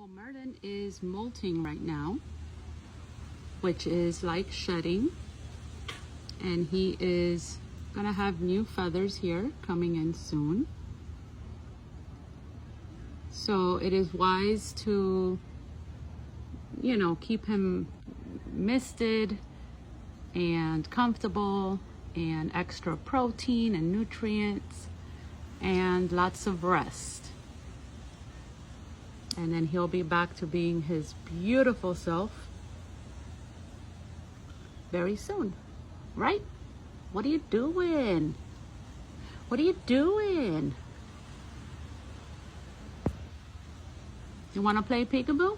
Well, Merlin is molting right now, which is like shedding, and he is gonna have new feathers here coming in soon. So it is wise to, you know, keep him misted and comfortable and extra protein and nutrients and lots of rest. And then he'll be back to being his beautiful self very soon, right? What are you doing? What are you doing? You want to play peekaboo?